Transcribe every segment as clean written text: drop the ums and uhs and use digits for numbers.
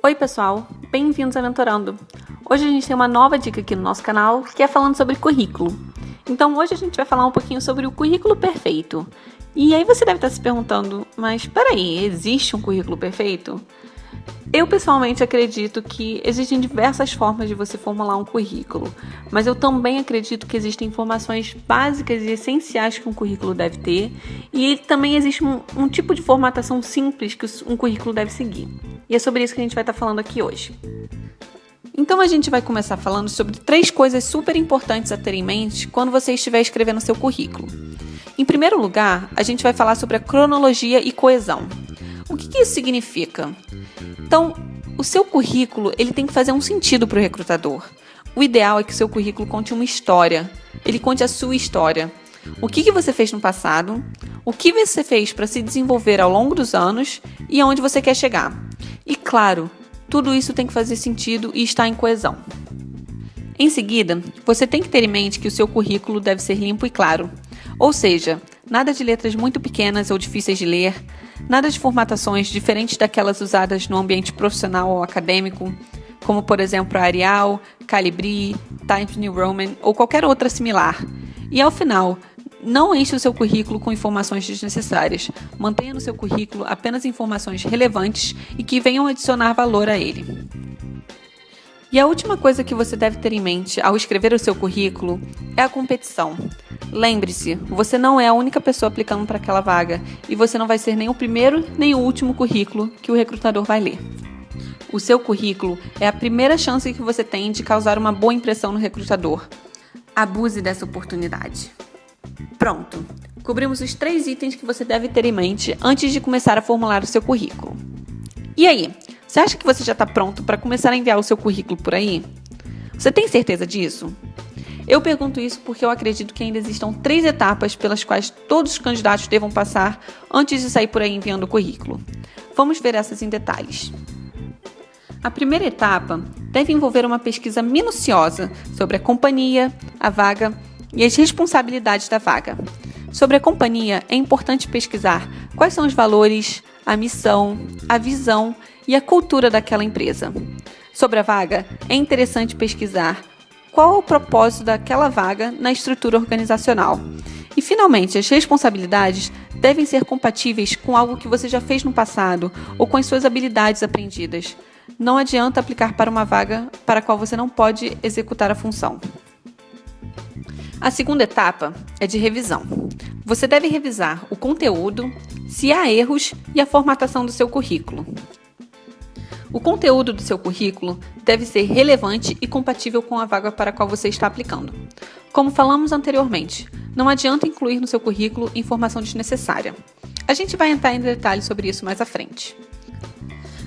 Oi pessoal, bem-vindos a Mentorando! Hoje a gente tem uma nova dica aqui no nosso canal, que é falando sobre currículo. Então hoje a gente vai falar um pouquinho sobre o currículo perfeito. E aí você deve estar se perguntando, mas peraí, existe um currículo perfeito? Eu pessoalmente acredito que existem diversas formas de você formular um currículo, mas eu também acredito que existem informações básicas e essenciais que um currículo deve ter, e também existe um tipo de formatação simples que um currículo deve seguir. E é sobre isso que a gente vai estar falando aqui hoje. Então a gente vai começar falando sobre 3 coisas super importantes a ter em mente quando você estiver escrevendo seu currículo. Em primeiro lugar, a gente vai falar sobre a cronologia e coesão. O que isso significa? Então, o seu currículo ele tem que fazer um sentido para o recrutador. O ideal é que o seu currículo conte uma história, ele conte a sua história. O que você fez no passado, o que você fez para se desenvolver ao longo dos anos e aonde você quer chegar. E claro, tudo isso tem que fazer sentido e estar em coesão. Em seguida, você tem que ter em mente que o seu currículo deve ser limpo e claro. Ou seja, nada de letras muito pequenas ou difíceis de ler, nada de formatações diferentes daquelas usadas no ambiente profissional ou acadêmico, como por exemplo a Arial, Calibri, Times New Roman ou qualquer outra similar. E ao final, não enche o seu currículo com informações desnecessárias. Mantenha no seu currículo apenas informações relevantes e que venham adicionar valor a ele. E a última coisa que você deve ter em mente ao escrever o seu currículo é a competição. Lembre-se, você não é a única pessoa aplicando para aquela vaga e você não vai ser nem o primeiro nem o último currículo que o recrutador vai ler. O seu currículo é a primeira chance que você tem de causar uma boa impressão no recrutador. Abuse dessa oportunidade. Pronto, cobrimos os 3 itens que você deve ter em mente antes de começar a formular o seu currículo. E aí, você acha que você já está pronto para começar a enviar o seu currículo por aí? Você tem certeza disso? Eu pergunto isso porque eu acredito que ainda existam 3 etapas pelas quais todos os candidatos devam passar antes de sair por aí enviando o currículo. Vamos ver essas em detalhes. A primeira etapa deve envolver uma pesquisa minuciosa sobre a companhia, a vaga e as responsabilidades da vaga. Sobre a companhia, é importante pesquisar quais são os valores, a missão, a visão e a cultura daquela empresa. Sobre a vaga, é interessante pesquisar qual é o propósito daquela vaga na estrutura organizacional. E, finalmente, as responsabilidades devem ser compatíveis com algo que você já fez no passado ou com as suas habilidades aprendidas. Não adianta aplicar para uma vaga para a qual você não pode executar a função. A segunda etapa é de revisão. Você deve revisar o conteúdo, se há erros e a formatação do seu currículo. O conteúdo do seu currículo deve ser relevante e compatível com a vaga para a qual você está aplicando. Como falamos anteriormente, não adianta incluir no seu currículo informação desnecessária. A gente vai entrar em detalhes sobre isso mais à frente.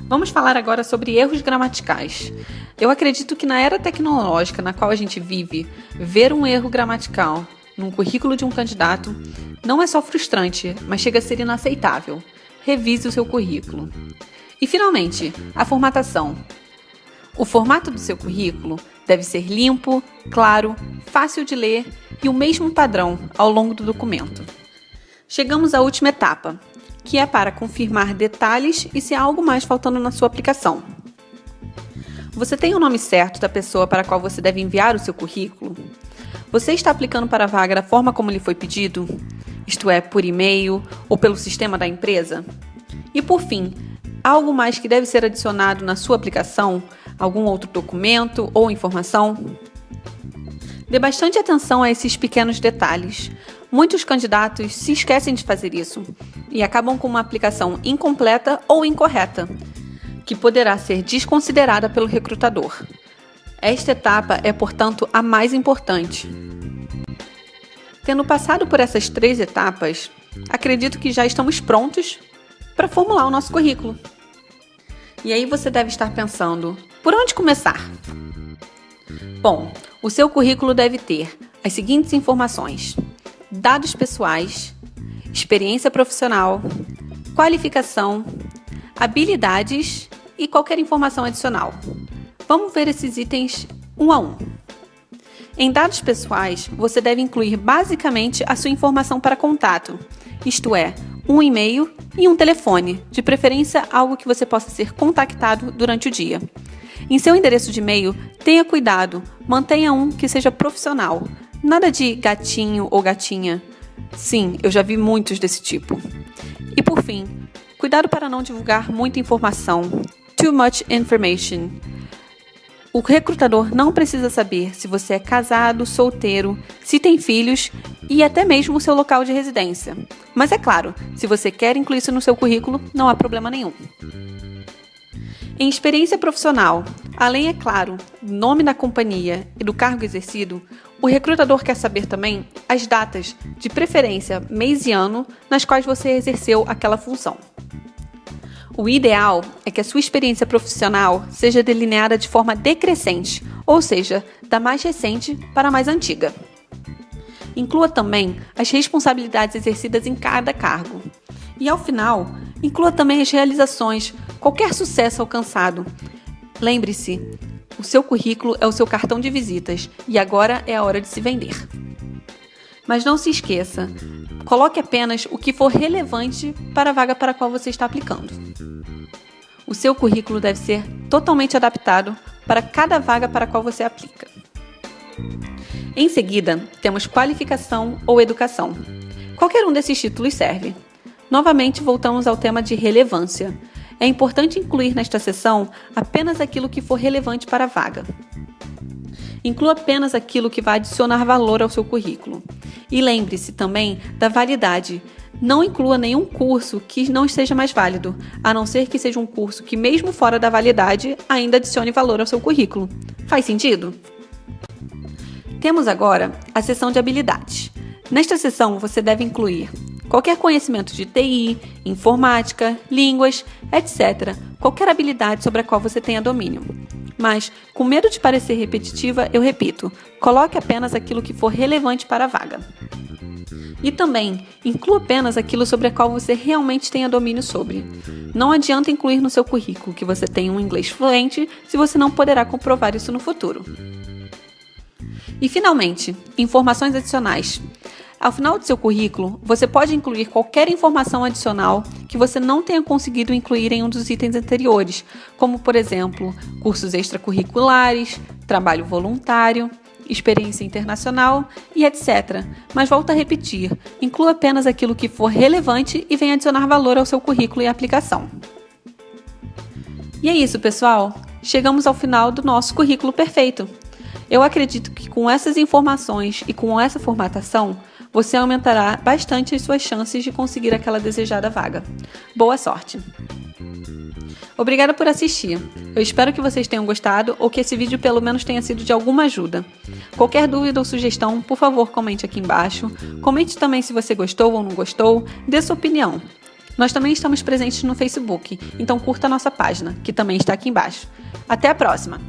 Vamos falar agora sobre erros gramaticais. Eu acredito que na era tecnológica na qual a gente vive, ver um erro gramatical num currículo de um candidato não é só frustrante, mas chega a ser inaceitável. Revise o seu currículo. E, finalmente, a formatação. O formato do seu currículo deve ser limpo, claro, fácil de ler e o mesmo padrão ao longo do documento. Chegamos à última etapa, que é para confirmar detalhes e se há algo mais faltando na sua aplicação. Você tem o nome certo da pessoa para a qual você deve enviar o seu currículo? Você está aplicando para a vaga da forma como lhe foi pedido? Isto é, por e-mail ou pelo sistema da empresa? E, por fim, algo mais que deve ser adicionado na sua aplicação? Algum outro documento ou informação? Dê bastante atenção a esses pequenos detalhes. Muitos candidatos se esquecem de fazer isso e acabam com uma aplicação incompleta ou incorreta, que poderá ser desconsiderada pelo recrutador. Esta etapa é, portanto, a mais importante. Tendo passado por essas 3 etapas, acredito que já estamos prontos para formular o nosso currículo. E aí você deve estar pensando, por onde começar? Bom, o seu currículo deve ter as seguintes informações: dados pessoais, experiência profissional, qualificação, habilidades e qualquer informação adicional. Vamos ver esses itens um a um. Em dados pessoais, você deve incluir basicamente a sua informação para contato, isto é, um e-mail e um telefone, de preferência algo que você possa ser contactado durante o dia. Em seu endereço de e-mail, tenha cuidado, mantenha um que seja profissional. Nada de gatinho ou gatinha. Sim, eu já vi muitos desse tipo. E por fim, cuidado para não divulgar muita informação. Too much information. O recrutador não precisa saber se você é casado, solteiro, se tem filhos e até mesmo o seu local de residência. Mas é claro, se você quer incluir isso no seu currículo, não há problema nenhum. Em experiência profissional, além, é claro, do nome da companhia e do cargo exercido, o recrutador quer saber também as datas, de preferência mês e ano, nas quais você exerceu aquela função. O ideal é que a sua experiência profissional seja delineada de forma decrescente, ou seja, da mais recente para a mais antiga. Inclua também as responsabilidades exercidas em cada cargo. E, ao final, inclua também as realizações, qualquer sucesso alcançado. Lembre-se, o seu currículo é o seu cartão de visitas e agora é a hora de se vender. Mas não se esqueça, coloque apenas o que for relevante para a vaga para a qual você está aplicando. O seu currículo deve ser totalmente adaptado para cada vaga para a qual você aplica. Em seguida, temos qualificação ou educação. Qualquer um desses títulos serve. Novamente, voltamos ao tema de relevância. É importante incluir nesta seção apenas aquilo que for relevante para a vaga. Inclua apenas aquilo que vai adicionar valor ao seu currículo. E lembre-se também da validade. Não inclua nenhum curso que não esteja mais válido, a não ser que seja um curso que, mesmo fora da validade, ainda adicione valor ao seu currículo. Faz sentido? Temos agora a seção de habilidades. Nesta seção, você deve incluir qualquer conhecimento de TI, informática, línguas, etc. Qualquer habilidade sobre a qual você tenha domínio. Mas, com medo de parecer repetitiva, eu repito, coloque apenas aquilo que for relevante para a vaga. E também, inclua apenas aquilo sobre a qual você realmente tenha domínio sobre. Não adianta incluir no seu currículo que você tem um inglês fluente se você não poderá comprovar isso no futuro. E, finalmente, informações adicionais. Ao final do seu currículo, você pode incluir qualquer informação adicional que você não tenha conseguido incluir em um dos itens anteriores, como, por exemplo, cursos extracurriculares, trabalho voluntário, experiência internacional e etc. Mas volto a repetir, inclua apenas aquilo que for relevante e venha adicionar valor ao seu currículo e aplicação. E é isso, pessoal! Chegamos ao final do nosso currículo perfeito. Eu acredito que com essas informações e com essa formatação, você aumentará bastante as suas chances de conseguir aquela desejada vaga. Boa sorte! Obrigada por assistir. Eu espero que vocês tenham gostado ou que esse vídeo pelo menos tenha sido de alguma ajuda. Qualquer dúvida ou sugestão, por favor, comente aqui embaixo. Comente também se você gostou ou não gostou, dê sua opinião. Nós também estamos presentes no Facebook, então curta a nossa página, que também está aqui embaixo. Até a próxima!